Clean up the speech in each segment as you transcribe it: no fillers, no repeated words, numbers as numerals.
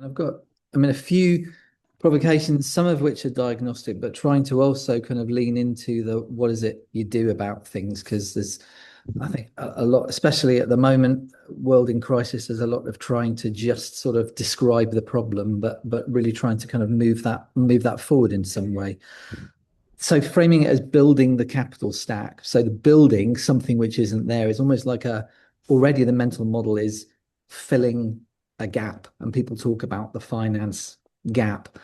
I've got, I mean, a few provocations, some of which are diagnostic, but trying to also kind of lean into the what is it you do about things? Because there's, I think, a lot, especially at the moment, world in crisis, there's a lot of trying to just sort of describe the problem, but really trying to kind of move that forward in some way. So framing it as building the capital stack. So the building something which isn't there is almost like a already the mental model is filling a gap, and people talk about the finance gap.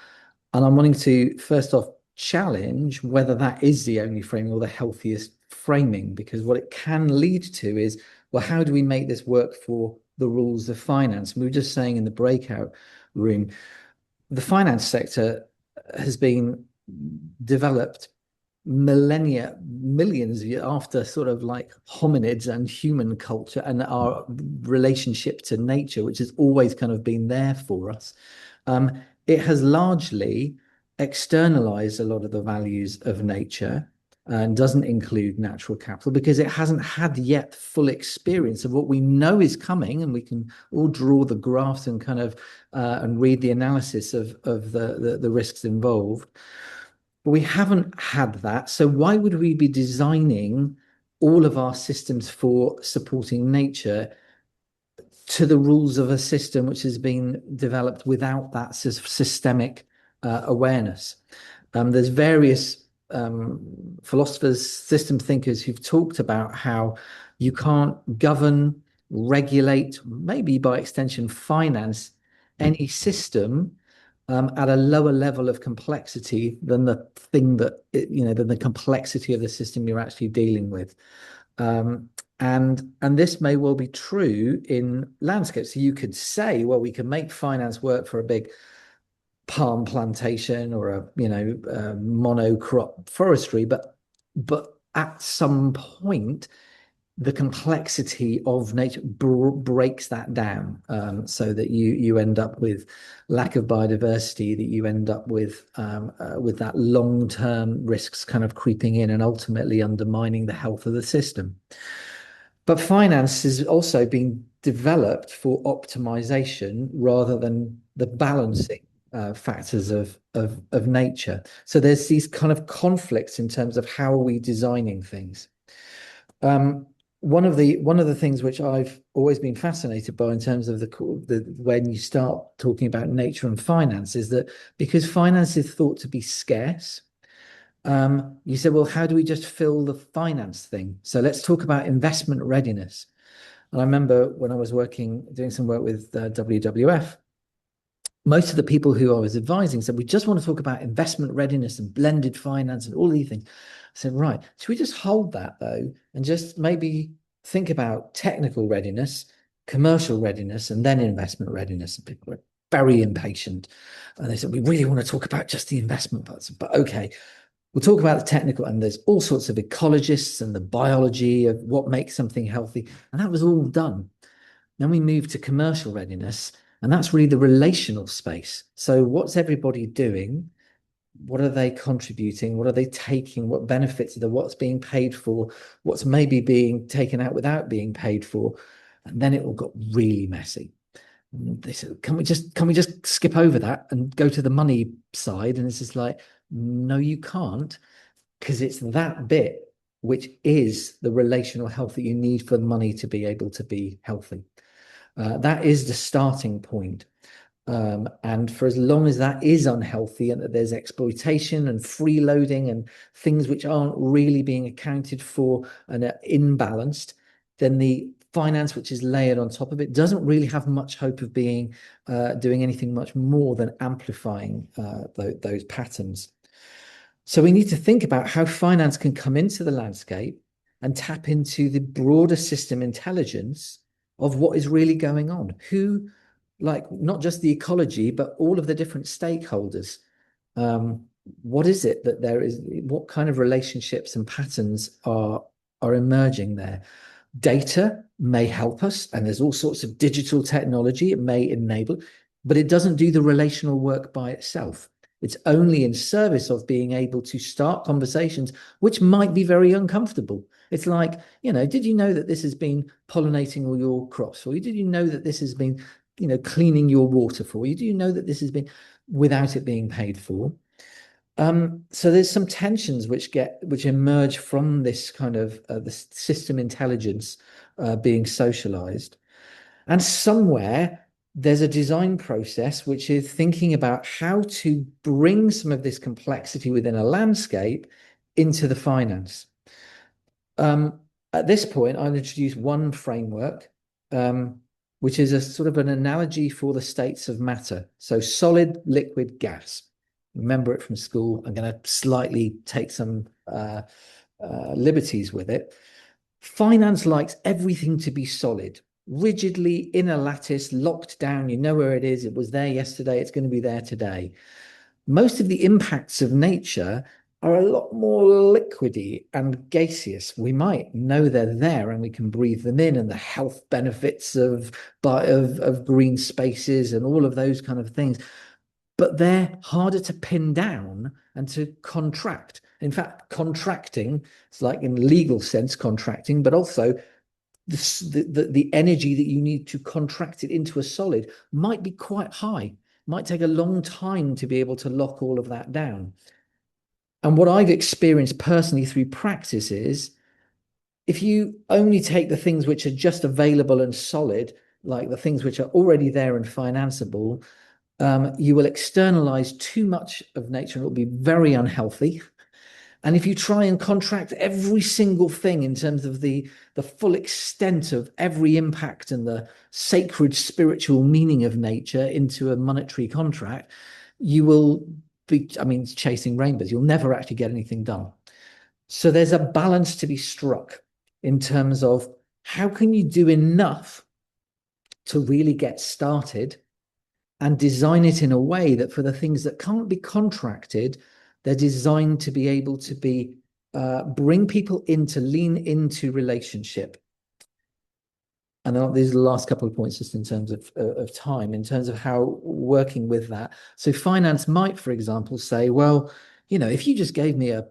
And I'm wanting to first off challenge whether that is the only framing or the healthiest framing, because what it can lead to is, well, how do we make this work for the rules of finance? We were just saying in the breakout room, the finance sector has been developed millennia, millions of years after sort of like hominids and human culture and our relationship to nature, which has always kind of been there for us. It has largely externalized a lot of the values of nature and doesn't include natural capital because it hasn't had yet full experience of what we know is coming, and we can all draw the graphs and kind of and read the analysis of the risks involved. But we haven't had that. So why would we be designing all of our systems for supporting nature to the rules of a system which has been developed without that systemic awareness? There's various philosophers, system thinkers who've talked about how you can't govern, regulate, maybe by extension, finance any system at a lower level of complexity than the thing that, than the complexity of the system you're actually dealing with. And this may well be true in landscapes. So you could say, well, we can make finance work for a big palm plantation or a monocrop forestry, but at some point the complexity of nature breaks that down, so that you end up with lack of biodiversity, that you end up with that long-term risks kind of creeping in and ultimately undermining the health of the system. But finance is also being developed for optimization rather than the balancing factors of nature. So there's these kind of conflicts in terms of how are we designing things. One of the things which I've always been fascinated by in terms of the when you start talking about nature and finance is that because finance is thought to be scarce, you said, well, how do we just fill the finance thing? So let's talk about investment readiness. And I remember when I was doing some work with WWF, most of the people who I was advising said, we just want to talk about investment readiness and blended finance and all these things. I said, right, should we just hold that though, and just maybe think about technical readiness, commercial readiness, and then investment readiness? And people were very impatient. And they said, we really want to talk about just the investment parts. But okay, we'll talk about the technical, and there's all sorts of ecologists and the biology of what makes something healthy. And that was all done. Then we moved to commercial readiness, and that's really the relational space. So what's everybody doing? What are they contributing? What are they taking? What benefits are there? What's being paid for? What's maybe being taken out without being paid for? And then it all got really messy. And they said, can we just skip over that and go to the money side? And it's just like, no, you can't, because it's that bit which is the relational health that you need for money to be able to be healthy. That is the starting point. And for as long as that is unhealthy and that there's exploitation and freeloading and things which aren't really being accounted for and are imbalanced, then the finance which is layered on top of it doesn't really have much hope of being doing anything much more than amplifying those patterns. So we need to think about how finance can come into the landscape and tap into the broader system intelligence of what is really going on. Who, like, not just the ecology, but all of the different stakeholders. What is it that there is? What kind of relationships and patterns are emerging there? Data may help us, and there's all sorts of digital technology it may enable, but it doesn't do the relational work by itself. It's only in service of being able to start conversations, which might be very uncomfortable. It's like, did you know that this has been pollinating all your crops for you? Did you know that this has been cleaning your water for you? Do you know that this has been without it being paid for? So there's some tensions which emerge from this kind of the system intelligence being socialized. And somewhere there's a design process which is thinking about how to bring some of this complexity within a landscape into the finance. At this point, I'll introduce one framework, which is a sort of an analogy for the states of matter. So solid, liquid, gas. Remember it from school. I'm going to slightly take some liberties with it. Finance likes everything to be solid, rigidly in a lattice, locked down. You know where it is. It was there yesterday. It's going to be there today. Most of the impacts of nature are a lot more liquidy and gaseous. We might know they're there and we can breathe them in, and the health benefits of green spaces and all of those kind of things. But they're harder to pin down and to contract. In fact, contracting, it's like in legal sense contracting, but also the energy that you need to contract it into a solid might be quite high. Might take a long time to be able to lock all of that down. And what I've experienced personally through practice is if you only take the things which are just available and solid, like the things which are already there and financeable, you will externalize too much of nature and it will be very unhealthy. And if you try and contract every single thing in terms of the full extent of every impact and the sacred spiritual meaning of nature into a monetary contract, you will be, chasing rainbows. You'll never actually get anything done. So there's a balance to be struck in terms of how can you do enough to really get started and design it in a way that for the things that can't be contracted, they're designed to be able to be bring people in to lean into relationship. And then these are the last couple of points just in terms of time, in terms of how working with that. So finance might, for example, say, well, if you just gave me a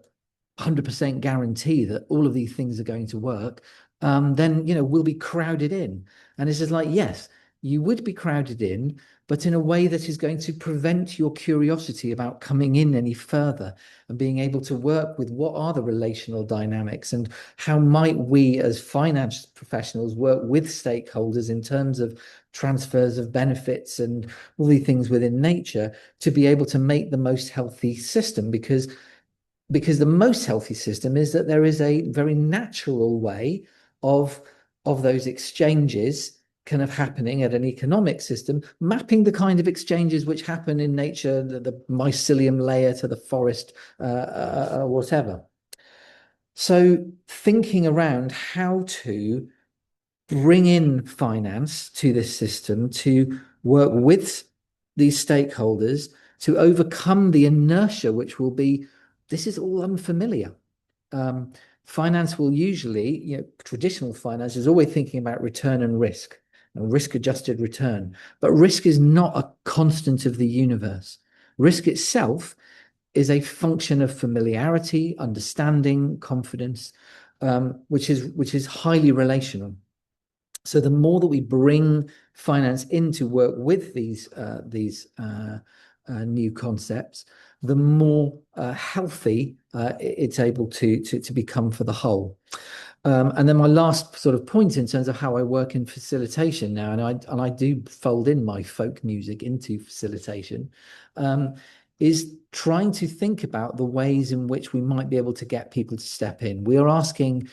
100% guarantee that all of these things are going to work, then, we'll be crowded in. And it's just like, yes, you would be crowded in, but in a way that is going to prevent your curiosity about coming in any further and being able to work with what are the relational dynamics and how might we as finance professionals work with stakeholders in terms of transfers of benefits and all the things within nature to be able to make the most healthy system, because the most healthy system is that there is a very natural way of those exchanges kind of happening at an economic system, mapping the kind of exchanges which happen in nature, the mycelium layer to the forest, whatever. So thinking around how to bring in finance to this system to work with these stakeholders to overcome the inertia, which will be, this is all unfamiliar. Finance will usually, traditional finance is always thinking about return and risk. And risk-adjusted return. But risk is not a constant of the universe. Risk itself is a function of familiarity, understanding, confidence, which is highly relational. So the more that we bring finance in to work with these new concepts, the more healthy it's able to become for the whole. And then my last sort of point in terms of how I work in facilitation now, and I do fold in my folk music into facilitation, is trying to think about the ways in which we might be able to get people to step in. We are asking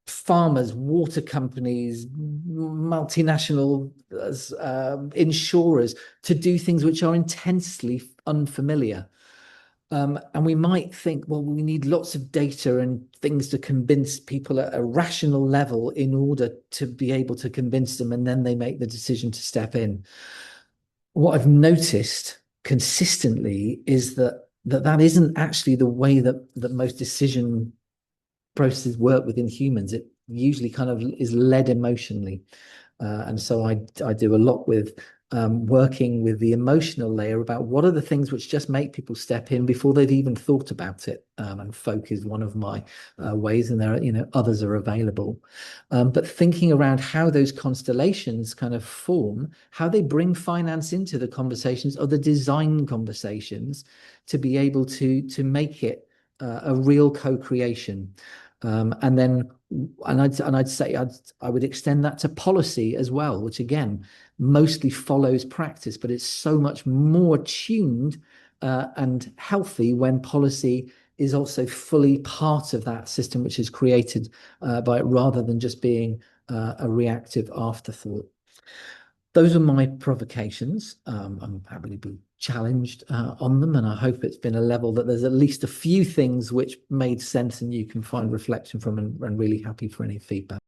farmers, water companies, multinational insurers to do things which are intensely unfamiliar. And we might think, well, we need lots of data and things to convince people at a rational level in order to be able to convince them, and then they make the decision to step in. What I've noticed consistently is that isn't actually the way that most decision processes work within humans. It usually kind of is led emotionally. And so I do a lot with working with the emotional layer about what are the things which just make people step in before they've even thought about it. And folk is one of my ways, and there are, others are available. But thinking around how those constellations kind of form, how they bring finance into the conversations or the design conversations to be able to make it a real co-creation. I'd say I would extend that to policy as well, which again mostly follows practice, but it's so much more tuned and healthy when policy is also fully part of that system, which is created by it, rather than just being a reactive afterthought. Those are my provocations. I'm happy to be challenged on them, and I hope it's been a level that there's at least a few things which made sense and you can find reflection from, and really happy for any feedback.